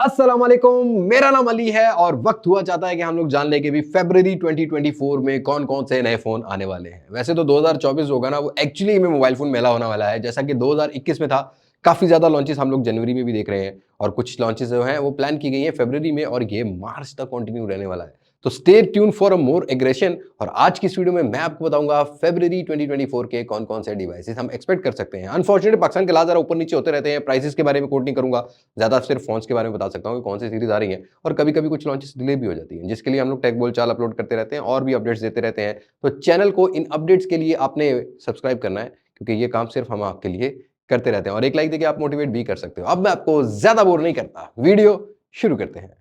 अस्सलाम वालेकुम, मेरा नाम अली है और वक्त हुआ चाहता है कि हम लोग जान लें कि भी फरवरी 2024 में कौन कौन से नए फोन आने वाले हैं। वैसे तो 2024 होगा ना, वो एक्चुअली में मोबाइल फोन मेला होने वाला है। जैसा कि 2021 में था, काफी ज्यादा लॉन्चेस हम लोग जनवरी में भी देख रहे हैं और कुछ लॉन्चेस जो हैं वो प्लान की गई हैं फरवरी में और ये मार्च तक कंटिन्यू रहने वाला है। तो stay tune for a more aggression. और आज की इस वीडियो में मैं आपको बताऊंगा फरवरी 2024 के कौन कौन से डिवाइसेस हम एक्सपेक्ट कर सकते हैं। अनफॉर्चुनेटली पाकिस्तान के हालात जरा ऊपर नीचे होते रहते हैं, प्राइसेस के बारे में कोट नहीं करूंगा, ज़्यादा सिर्फ फ़ोन्स के बारे में बता सकता हूँ कि कौन सी सीरीज़ आ रही हैं और कभी-कभी कुछ लॉन्चेस डिले भी हो जाती हैं, जिसके लिए हम लोग टेक बोलचाल अपलोड करते रहते हैं और भी अपडेट्स देते रहते हैं। तो चैनल को इन अपडेट्स के लिए आपने सब्सक्राइब करना है, क्योंकि ये काम सिर्फ हम आपके लिए करते रहते हैं और एक लाइक देके आप मोटिवेट भी कर सकते हो। अब मैं आपको ज़्यादा बोर नहीं करता, वीडियो शुरू करते हैं।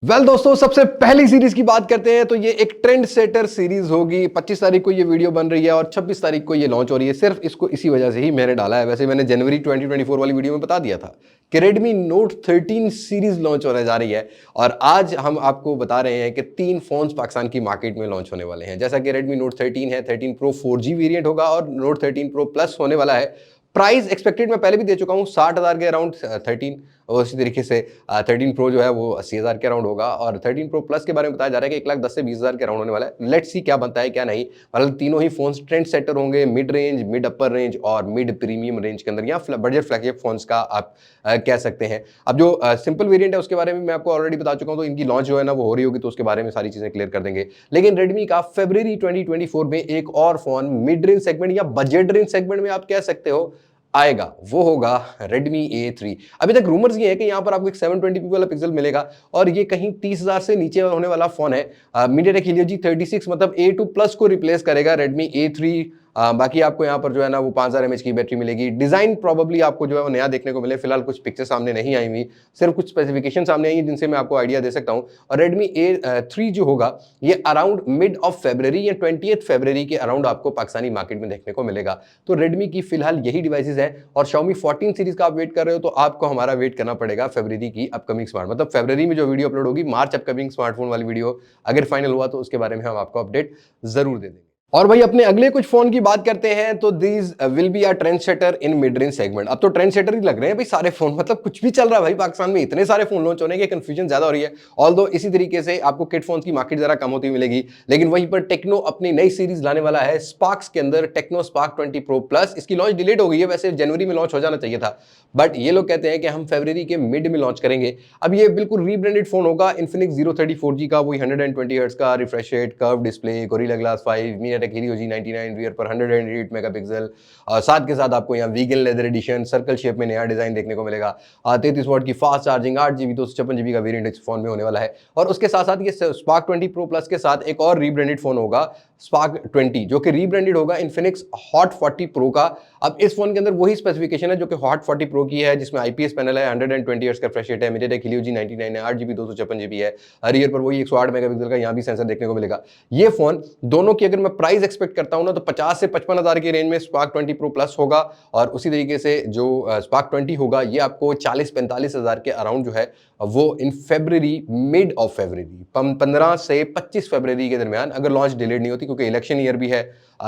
दोस्तों, सबसे पहली सीरीज की बात करते हैं तो ये एक ट्रेंड सेटर सीरीज होगी। 25 तारीख को ये वीडियो बन रही है और 26 तारीख को ये लॉन्च हो रही है। सिर्फ इसको इसी वजह से ही मैंने डाला है। वैसे मैंने जनवरी 2024 वाली वीडियो में बता दिया था कि Redmi Note 13 सीरीज लॉन्च होने जा रही है और आज हम आपको बता रहे हैं कि 3 फोन्स पाकिस्तान की मार्केट में लॉन्च होने वाले हैं। जैसा कि Redmi Note 13 है, 13 Pro 4G वेरिएंट होगा और Note 13 Pro Plus होने वाला है। प्राइस एक्सपेक्टेड मैं पहले भी दे चुका हूं, 60,000 के अराउंड 13 और उसी तरीके से 13 प्रो जो है वो 80,000 के अराउंड होगा और 13 प्रो प्लस के बारे में बताया जा रहा है कि 1,10,000 से 20,000 के अराउंड होने वाला है। लेट्स सी क्या बनता है क्या नहीं। मतलब तीनों ही फोन्स ट्रेंड सेटर होंगे, mid range, mid upper range और मिड प्रीमियम रेंज के अंदर, या बजट फ्लैगशिप फोन्स का आप कह सकते हैं। अब जो सिंपल वेरिएंट है उसके बारे में मैं आपको ऑलरेडी बता चुका हूं, तो इनकी लॉन्च जो है ना वो हो रही होगी, तो उसके बारे में सारी चीजें क्लियर कर देंगे। लेकिन रेडमी का फरवरी 2024 में एक और फोन मिड रेंज सेगमेंट या बजट रेंज सेगमेंट में आप कह सकते हो आएगा, वो होगा Redmi A3। अभी तक रूमर्स ये है कि यहाँ पर आपको एक 720p वाला पिक्सल मिलेगा और ये कहीं 30,000 से नीचे होने वाला फोन है। MediaTek Helio G36 मतलब A2 प्लस को रिप्लेस करेगा Redmi A3। बाकी आपको यहाँ पर जो है ना वो 5000 mAh की बैटरी मिलेगी। डिजाइन प्रोबेबली आपको जो है वो नया देखने को मिले। फिलहाल कुछ पिक्चर सामने नहीं आई हुई, सिर्फ कुछ स्पेसिफिकेशन सामने आई है जिनसे मैं आपको आइडिया दे सकता हूँ। और Redmi A3 जो होगा ये अराउंड मिड ऑफ फरवरी या 20 फरवरी के अराउंड आपको पाकिस्तानी मार्केट में देखने को मिलेगा। तो Redmi की फिलहाल यही डिवाइसेस है और Xiaomi 14 सीरीज का आप वेट कर रहे हो तो आपको हमारा वेट करना पड़ेगा फरवरी की अपकमिंग स्मार्ट, मतलब फरवरी में जो वीडियो अपलोड होगी, मार्च अपकमिंग स्मार्टफोन वाली वीडियो अगर फाइनल हुआ तो उसके बारे में हम आपको अपडेट जरूर दे देंगे। और भाई अपने अगले कुछ फोन की बात करते हैं तो these will be a trend setter in mid range segment. अब तो ट्रेंड सेटर ही लग रहे हैं भाई सारे फोन, मतलब कुछ भी चल रहा है भाई पाकिस्तान में, इतने सारे फोन लॉन्च होने के कंफ्यूजन ज्यादा हो रही है। ऑल्दो इसी तरीके से आपको किड फोन की मार्केट जरा कम होती मिलेगी, लेकिन वहीं पर टेक्नो अपनी नई सीरीज लाने वाला है स्पार्क्स के अंदर, टेक्नो स्पार्क 20 प्रो प्लस। इसकी लॉन्च डिलेड हो गई है, वैसे जनवरी में लॉन्च हो जाना चाहिए था, बट ये लोग कहते हैं कि हम फरवरी के मिड में लॉन्च करेंगे। अब ये बिल्कुल रीब्रांडेड फोन होगा Infinix 030 4G का, वही 120 हर्ट्ज का refresh rate, curve display, Gorilla glass 5, MediaTek Helio G99, rear पर 108 मेगापिक्सल। साथ के साथ आपको यहाँ vegan leather edition, circle shape में नया डिजाइन देखने को मिलेगा। 33 वाट की फास्ट चार्जिंग, 8GB 256GB का वेरिएंट इस फोन में होने वाला है। और उसके साथ साथ ये स्पार्क 20 प्रो प्लस के साथ एक और रीब्रांडेड फोन होगा स्पार्क 20, जो कि रीब्रांडेड होगा Infinix Hot 40 Pro का। अब इस फोन के अंदर वही स्पेसिफिकेशन है जो कि Hot 40 Pro की है, जिसमें IPS पैनल है, 120 हर्ट्ज का रिफ्रेश रेट है, MediaTek Helio G99 है, 8GB 256GB है, रियर पर वही 108 मेगापिक्सल का यहाँ भी सेंसर देखने को मिलेगा। ये फोन दोनों की अगर मैं प्राइस एक्सपेक्ट करता हूं ना तो 50 से 55,000 की रेंज में स्पार्क 20 प्रो प्लस होगा और उसी तरीके से जो स्पार्क 20 होगा ये आपको 40-45,000 के अराउंड जो है वो इन फरवरी, मिड ऑफ फरवरी 15 से 25 फरवरी के दरमियान, अगर लॉन्च डिलेड नहीं होती, क्योंकि इलेक्शन ईयर भी है,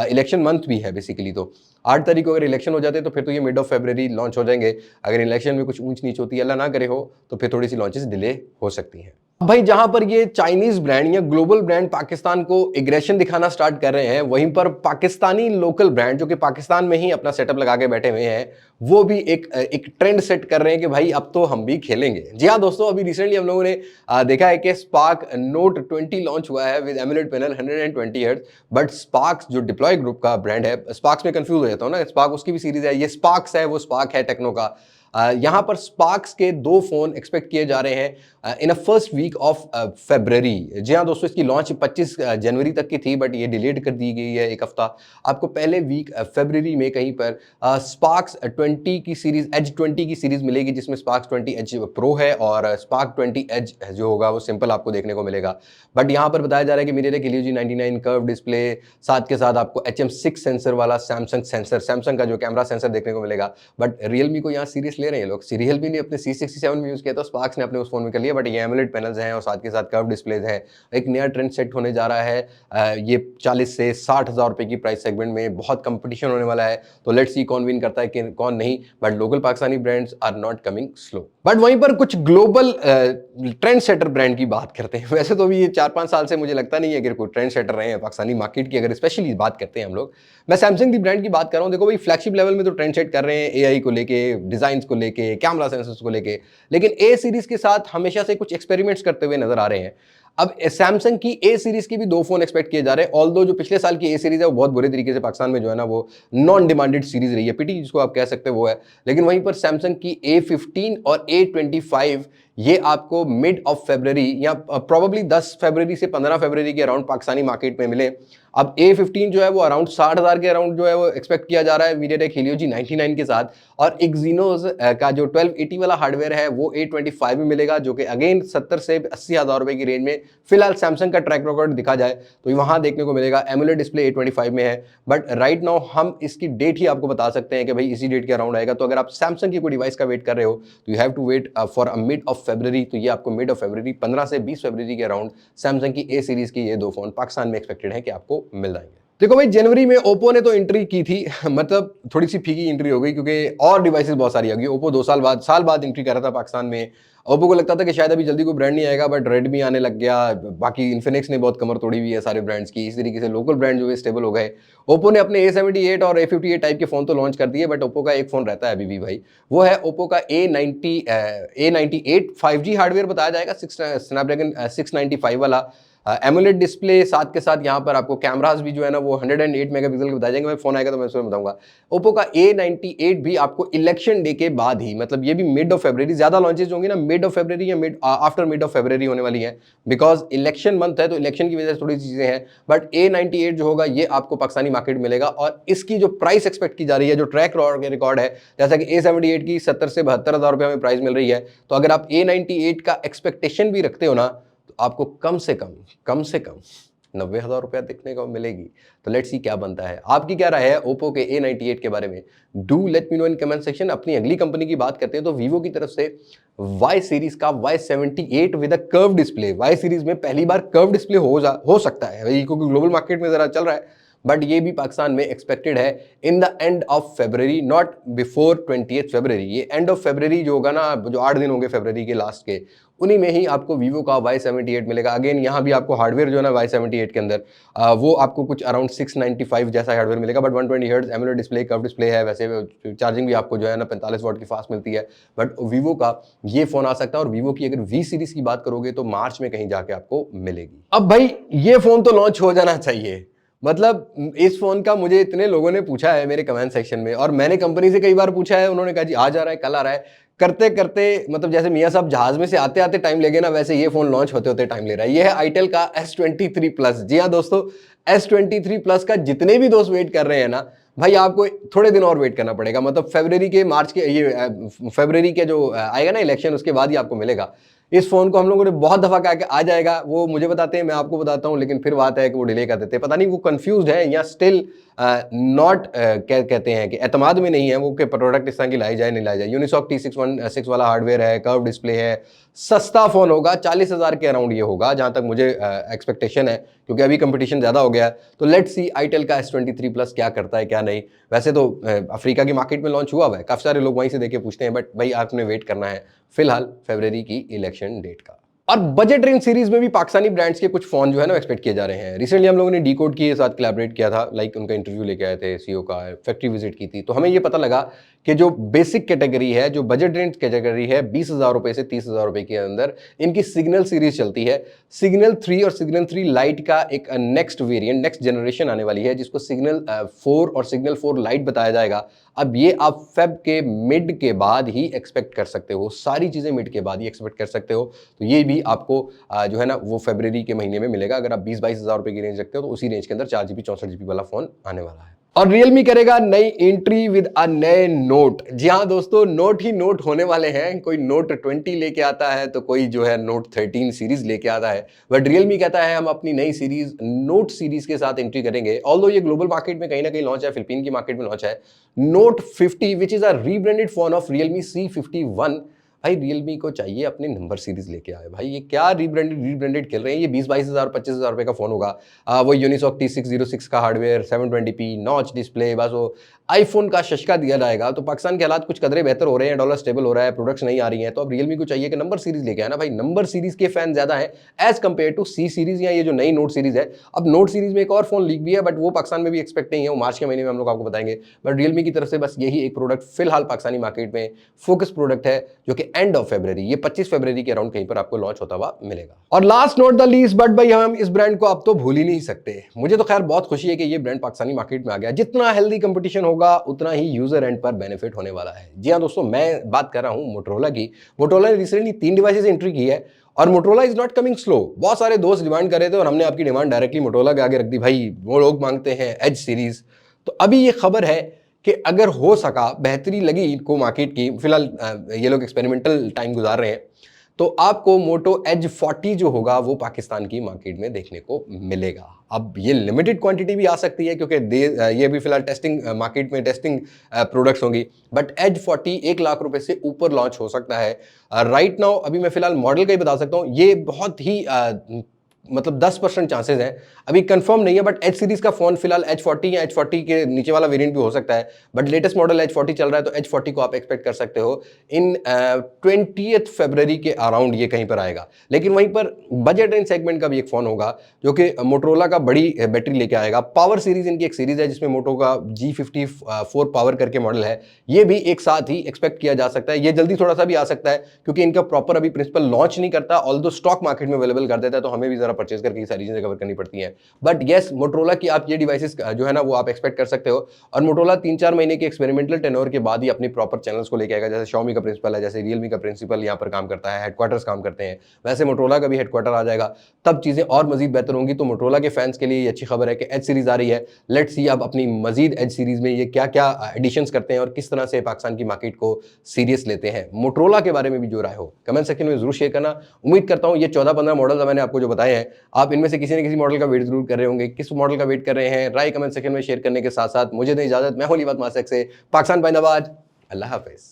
इलेक्शन मंथ भी है बेसिकली। तो 8 तारीख को अगर इलेक्शन हो जाते तो फिर तो ये मिड ऑफ फरवरी लॉन्च हो जाएंगे। अगर इलेक्शन में कुछ ऊंच नीच होती है, अल्लाह ना करे हो, तो फिर थोड़ी सी लॉन्चेस डिले हो सकती हैं। भाई जहां पर ये चाइनीज ब्रांड या ग्लोबल ब्रांड पाकिस्तान को एग्रेशन दिखाना स्टार्ट कर रहे हैं, वहीं पर पाकिस्तानी लोकल ब्रांड जो कि पाकिस्तान में ही अपना सेटअप लगा के बैठे हुए हैं, वो भी एक ट्रेंड सेट कर रहे हैं कि भाई अब तो हम भी खेलेंगे। जी हाँ दोस्तों, अभी रिसेंटली हम लोगों ने देखा है कि स्पार्क नोट 20 लॉन्च हुआ है with emulate panel 120 hertz, but sparks जो डिप्लॉय ग्रुप का ब्रांड है, स्पार्क्स में कंफ्यूज हो जाता हूँ ना, स्पार्क उसकी भी सीरीज है, ये स्पार्क्स है, वो स्पार्क है टेक्नो का। यहां पर स्पार्क्स के 2 फोन एक्सपेक्ट किए जा रहे हैं in a first week of फरवरी। जी हाँ दोस्तों, इसकी लॉन्च 25 जनवरी तक की थी, बट ये डिलेड कर दी गई है एक हफ्ता। आपको पहले वीक फरवरी में कहीं पर स्पार्क्स 20 की सीरीज, एज 20 की सीरीज मिलेगी जिसमें स्पार्क 20 एज प्रो है और स्पार्क 20 एज जो होगा वो सिंपल आपको देखने को मिलेगा। बट यहाँ पर बताया जा रहा है कि MediaTek Helio G99 curve display, साथ के साथ आपको HM6 सेंसर वाला सैमसंग का जो कैमरा सेंसर देखने को मिलेगा। बट रियलमी को यहाँ सीरियस ले रहे हैं लोग। रियलमी ने अपने C67 में यूज किया था, स्पार्क्स ने अपने उस फोन में कर लिया। बट ये एमोलेड पैनल्स हैं और साथ के साथ कर्व डिस्प्लेज हैं। एक नया ट्रेंड सेट होने जा रहा है। ये 40 से 60 हज़ार रुपए की प्राइस सेगमेंट में बहुत कंपटीशन होने वाला है। तो लेट्स सी कौन विन करता है कि कौन नहीं। But local Pakistani brands are not coming slow. But वहीं पर कुछ ग्लोबल ट्रेंड सेटर ब्रांड की बात करते हैं। वैसे तो अभी ये 4-5 साल से मुझे लगता नहीं है कि कोई ट्रेंड सेटर रहे हैं पाकिस्तानी मार्केट की, अगर स्पेशली बात करते हैं हम लोग। मैं सैमसंग की ब्रांड की बात कर रहा हूँ। देखो भाई, फ्लैगशिप लेवल में तो ट्रेंड सेट कर रहे हैं एआई को लेके, डिजाइन को लेके, कैमरा सेंसर्स को लेके, लेकिन ए सीरीज के साथ हमेशा से कुछ एक्सपेरिमेंट्स करते हुए नजर आ रहे हैं। अब सैमसंग की ए सीरीज की भी 2 फोन एक्सपेक्ट किए जा रहे हैं। ऑल्दो जो पिछले साल की ए सीरीज है वो बहुत बुरे तरीके से पाकिस्तान में जो है ना वो नॉन डिमांडेड सीरीज रही है, पीटी जिसको आप कह सकते हो वो है। लेकिन वहीं पर सैमसंग की A15 और A25 ये आपको मिड ऑफ फरवरी या प्रोबेबली 10 फरवरी से 15 फरवरी के अराउंड पाकिस्तानी मार्केट में मिले। अब A15 जो है वो अराउंड 60,000 के अराउंड जो है वो एक्सपेक्ट किया जा रहा है MediaTek Helio G99 के साथ। और Exynos का जो 1280 वाला हार्डवेयर है वो A25 में मिलेगा, जो कि अगेन 70 से 80,000 रुपए की रेंज में फिलहाल सैमसंग का ट्रैक रिकॉर्ड दिखा जाए तो वहां देखने को मिलेगा। एमोलेड डिस्प्ले A25 में है। बट राइट नाउ हम इसकी डेट ही आपको बता सकते हैं कि भाई इसी डेट के अराउंड आएगा। तो अगर आप सैमसंग की कोई डिवाइस का वेट कर रहे हो तो you have to wait for a mid of February. तो ये आपको मिड ऑफ फरवरी 15 से 20 फरवरी के अराउंड सैमसंग की ए सीरीज की ये 2 फोन पाकिस्तान में एक्सपेक्टेड है कि आपको मिल जाएंगे। देखो भाई, जनवरी में ओप्पो ने तो एंट्री की थी, मतलब थोड़ी सी फीकी एंट्री हो गई क्योंकि और डिवाइसेस बहुत सारी आ गई। ओप्पो 2 साल बाद एंट्री कर रहा था पाकिस्तान में। ओप्पो को लगता था कि शायद अभी जल्दी कोई ब्रांड नहीं आएगा, बट रेडमी आने लग गया। बाकी इन्फिनिक्स ने बहुत कमर तोड़ी हुई है सारे ब्रांड्स की। इस तरीके से लोकल ब्रांड जो है स्टेबल हो गए। ओप्पो ने अपने A78 और A58 टाइप के फोन तो लॉन्च कर दिए, बट ओप्पो का एक फोन रहता है अभी भी भाई, वो है ओप्पो का A98 5G हार्डवेयर बताया जाएगा, स्नैपड्रैगन 695 वाला। एमोलेड डिस्प्ले, साथ के साथ यहाँ पर आपको कैमरास भी जो है ना वो 108 मेगापिक्सल के बताए जाएंगे। मैं फोन आएगा तो मैं उसमें बताऊंगा। ओप्पो का A98 भी आपको इलेक्शन डे के बाद ही, मतलब ये भी मिड ऑफ फरवरी, ज्यादा लॉन्चेस होंगी ना मिड ऑफ फरवरी या आफ्टर मिड ऑफ फरवरी होने वाली है, बिकॉज इलेक्शन मंथ है तो इलेक्शन की वजह से थोड़ी सी चीजें हैं। बट A98 जो होगा ये आपको पाकिस्तानी मार्केट मिलेगा और इसकी जो प्राइस एक्सपेक्ट की जा रही है, जो ट्रैक रिकॉर्ड है, जैसा कि A78 की 70 से 72 हज़ार रुपये में प्राइस मिल रही है, तो अगर आप A98 का एक्सपेक्टेशन भी रखते हो ना तो आपको कम से कम 90,000 रुपया देखने को मिलेगी। तो लेट्स सी क्या बनता है। आपकी क्या राय है ओप्पो के A98 के बारे में? Do let me know in comment section. अपनी अगली कंपनी की बात करते हैं तो वीवो की तरफ से Y सीरीज का Y78 with a curve display. Y series में पहली बार कर्व डिस्प्ले हो सकता है भाई, क्योंकि ग्लोबल मार्केट में जरा चल रहा है, बट ये भी पाकिस्तान में एक्सपेक्टेड है in the end of February, not before 20th फरवरी। ये एंड ऑफ फरवरी जो होगा ना, जो 8 दिन होंगे फरवरी के लास्ट के, उन्हीं में ही आपको वीवो का Y78 मिलेगा। अगेन यहाँ भी आपको हार्डवेयर जो है ना Y78 के अंदर वो आपको कुछ अराउंड 695 जैसा हार्डवेयर मिलेगा। But 120 hertz AMOLED display, curve display है। वैसे चार्जिंग भी आपको जो है ना 45 वाट की फास्ट मिलती है। बट वीवो का ये फोन आ सकता है और वीवो की अगर V सीरीज की बात करोगे तो मार्च में कहीं जाके आपको मिलेगी। अब भाई ये फोन तो लॉन्च हो जाना चाहिए। मतलब इस फोन का मुझे इतने लोगों ने पूछा है मेरे कमेंट सेक्शन में, और मैंने कंपनी से कई बार पूछा है, उन्होंने कहा जी आ जा रहा है, कल आ रहा है। करते करते मतलब जैसे मियां साहब जहाज में से आते आते टाइम लगे ना, वैसे ये फोन लॉन्च होते होते टाइम ले रहा है। ये है आईटेल का S23 प्लस। जी हाँ दोस्तों, S23 प्लस का जितने भी दोस्त वेट कर रहे हैं ना भाई, आपको थोड़े दिन और वेट करना पड़ेगा। मतलब फरवरी के मार्च के ये फरवरी के जो आएगा ना इलेक्शन, उसके बाद ही आपको मिलेगा। इस फोन को हम लोगों ने बहुत दफा कहा कि आ जाएगा, वो मुझे बताते हैं, मैं आपको बताता हूं, लेकिन फिर बात है कि वो डिले कर देते हैं। पता नहीं वो कंफ्यूज है या स्टिल नॉट क्या कहते हैं कि एतमाद में नहीं है वो कि प्रोडक्ट इस तरह की लाई जाए नहीं लाई जाए। यूनिसॉक T616 वाला हार्डवेयर है, कर्व डिस्प्ले है, सस्ता फोन होगा, 40,000 के अराउंड ये होगा जहां तक मुझे एक्सपेक्टेशन है, क्योंकि अभी कंपटीशन ज्यादा हो गया है। तो लेट्स सी आईटेल का S23 प्लस क्या करता है क्या नहीं। वैसे तो अफ्रीका की मार्केट में लॉन्च हुआ है, काफी सारे लोग वहीं से देखे पूछते हैं, बट भाई आपने वेट करना है फिलहाल फरवरी की इलेक्शन डेट का। और बजट रेंज सीरीज में भी पाकिस्तानी ब्रांड्स के कुछ फोन जो है ना एक्सपेक्ट किए जा रहे हैं। रिसेंटली हम लोगों ने डीकोड के साथ कोलैबोरेट किया था, लाइक उनका इंटरव्यू लेके आए थे, सीईओ का फैक्ट्री विजिट की थी, तो हमें ये पता लगा कि जो बेसिक कैटेगरी है, जो बजट रेंज कैटेगरी है, 20,000 रुपए से 30,000 रुपए के अंदर इनकी सिग्नल सीरीज चलती है। सिग्नल 3 और सिग्नल 3 लाइट का एक नेक्स्ट वेरिएंट, नेक्स्ट जनरेशन आने वाली है, जिसको सिग्नल 4 और सिग्नल 4 लाइट बताया जाएगा। अब ये आप फेब के मिड के बाद ही एक्सपेक्ट कर सकते हो, सारी चीजें मिड के बाद ही एक्सपेक्ट कर सकते हो। तो ये भी आपको जो है ना वो फरवरी के महीने में मिलेगा। अगर आप 20-22 हज़ार रुपए की रेंज रखते हो तो उसी रेंज के अंदर 4GB 64GB वाला फोन आने वाला है। और रियलमी करेगा नई एंट्री विद अ नए नोट। जी हाँ दोस्तों, नोट ही नोट होने वाले हैं। कोई नोट 20 लेके आता है तो कोई जो है नोट 13 सीरीज लेके आता है, बट रियलमी कहता है हम अपनी नई सीरीज नोट सीरीज के साथ एंट्री करेंगे। ऑल्दो ये ग्लोबल मार्केट में कहीं ना कहीं लॉन्च है, फिलिपीन की मार्केट में लॉन्च है। Note 50 which is a rebranded phone of Realme C51। भाई रियलमी को चाहिए अपने नंबर सीरीज लेके आए। भाई ये क्या रीब्रांडेड खेल रहे हैं? ये 20-22 हज़ार 25 हज़ार रुपए का फोन होगा। वो यूनिसॉक T606 का हार्डवेयर, 720p नॉच डिस्प्ले, बस वो आईफोन का शशका दिया जाएगा। तो पाकिस्तान के हालात कुछ कदरे बेहतर हो रहे हैं, डॉलर स्टेबल हो रहा है, प्रोडक्ट्स नहीं आ रही हैं, तो अब रियलमी को चाहिए कि नंबर सीरीज लेके आए ना भाई। नंबर सीरीज के फैन ज्यादा हैं as compare to C series या ये जो नई नोट सीरीज है। अब नोट सीरीज में एक और फोन लीक भी है, बट वो पाकिस्तान में भी एक्सपेक्ट नहीं है, वो मार्च के महीने में हम लोग आपको बताएंगे। बट रियलमी की तरफ से बस यही एक प्रोडक्ट फिलहाल पाकिस्तानी मार्केट में फोकस प्रोडक्ट है, जो कि एंड ऑफ फरवरी, ये 25 फरवरी के अराउंड कहीं पर आपको लॉन्च होता हुआ मिलेगा। और last not the least but भाई, हम इस ब्रांड को अब तो भूल ही नहीं सकते। मुझे तो खैर बहुत खुशी है कि ये ब्रांड पाकिस्तानी मार्केट में आ गया। जितना हेल्दी कंपटीशन होगा उतना ही यूजर एंड पर बेनिफिट होने वाला है। जी हाँ दोस्तों, मैं बात कर रहा हूं मोटरोला की। मोटरोला ने रिसेंटली 3 डिवाइसेस एंट्री की है और Motorola is not coming slow. बहुत सारे दोस्त डिमांड कर रहे थे और हमने आपकी डिमांड डायरेक्टली मोटरोला के आगे रख दी। भाई वो लोग मांगते हैं एज सीरीज। तो अभी ये खबर है कि अगर हो सका, बेहतरी लगी इनको मार्केट की, फिलहाल ये लोग एक्सपेरिमेंटल टाइम गुजार रहे हैं, तो आपको मोटो एज 40 जो होगा वो पाकिस्तान की मार्केट में देखने को मिलेगा। अब ये लिमिटेड क्वांटिटी भी आ सकती है क्योंकि ये भी फिलहाल टेस्टिंग मार्केट में टेस्टिंग प्रोडक्ट्स होंगी, बट एज 40 1 लाख रुपए से ऊपर लॉन्च हो सकता है। राइट नाउ अभी मैं फिलहाल मॉडल का ही बता सकता हूँ, ये बहुत ही मतलब 10% चांसेस हैं, अभी कंफर्म नहीं है, बट एच सीरीज का फोन फिलहाल H40 या H40 के नीचे वाला वेरिएंट भी हो सकता है, बट लेटेस्ट मॉडल H40 चल रहा है, तो H40 को आप एक्सपेक्ट कर सकते हो इन 20 फरवरी के अराउंड ये कहीं पर आएगा। लेकिन वहीं पर बजट रेंज सेगमेंट का भी एक फोन होगा जो कि मोटरोला का बड़ी बैटरी लेके आएगा। पावर सीरीज इनकी एक सीरीज है जिसमें मोटो का G54 पावर करके मॉडल है, ये भी एक साथ ही एक्सपेक्ट किया जा सकता है। ये जल्दी थोड़ा सा भी आ सकता है क्योंकि इनका प्रॉपर अभी प्रिंसिपल लॉन्च नहीं करता, ऑल्दो स्टॉक मार्केट में अवेलेबल कर देता है, तो हमें भी जरा परचेज करके ये सारी चीजें कवर करनी पड़ती हैं। बट येस, मोटरोला की आप ये डिवाइसेस जो है ना वो आप एक्सपेक्ट कर सकते हो। और मोटरोला 3-4 महीने के एक्सपेरिमेंटल टेन्योर के बाद ही अपनी प्रॉपर चैनल्स को लेके आएगा। जैसे Xiaomi का प्रिंसिपल है, जैसे रियलमी का प्रिंसिपल यहाँ पर काम करता है, हेडक्वार्टर्स काम करते हैं, वैसे मोटरोला का भी हेडक्वार्टर आ जाएगा। तब चीजें और मजीद बेहतर होंगी। तो मोटरोला के फैंस के लिए ये अच्छी खबर है कि एच सीरीज आ रही है। लेट्स सी अब अपनी मजीद एच सीरीज में ये क्या क्या एडिशंस करते हैं और किस तरह से पाकिस्तान की मार्केट को सीरियस लेते हैं। मोटरोला के बारे में भी जो राय हो कमेंट सेक्शन में जरूर शेयर करना। उम्मीद करता हूँ ये 14-15 मॉडल मैंने आपको जो बताए हैं, आप इनमें से किसी न किसी मॉडल का वेट जरूर कर रहे होंगे। किस मॉडल का वेट कर रहे हैं, राय कमेंट सेक्शन में शेयर करने के साथ साथ मुझे दें इजाजत। मैं हूं लिबात मासक से, पाकिस्तान जिंदाबाद। अल्लाह हाफिज।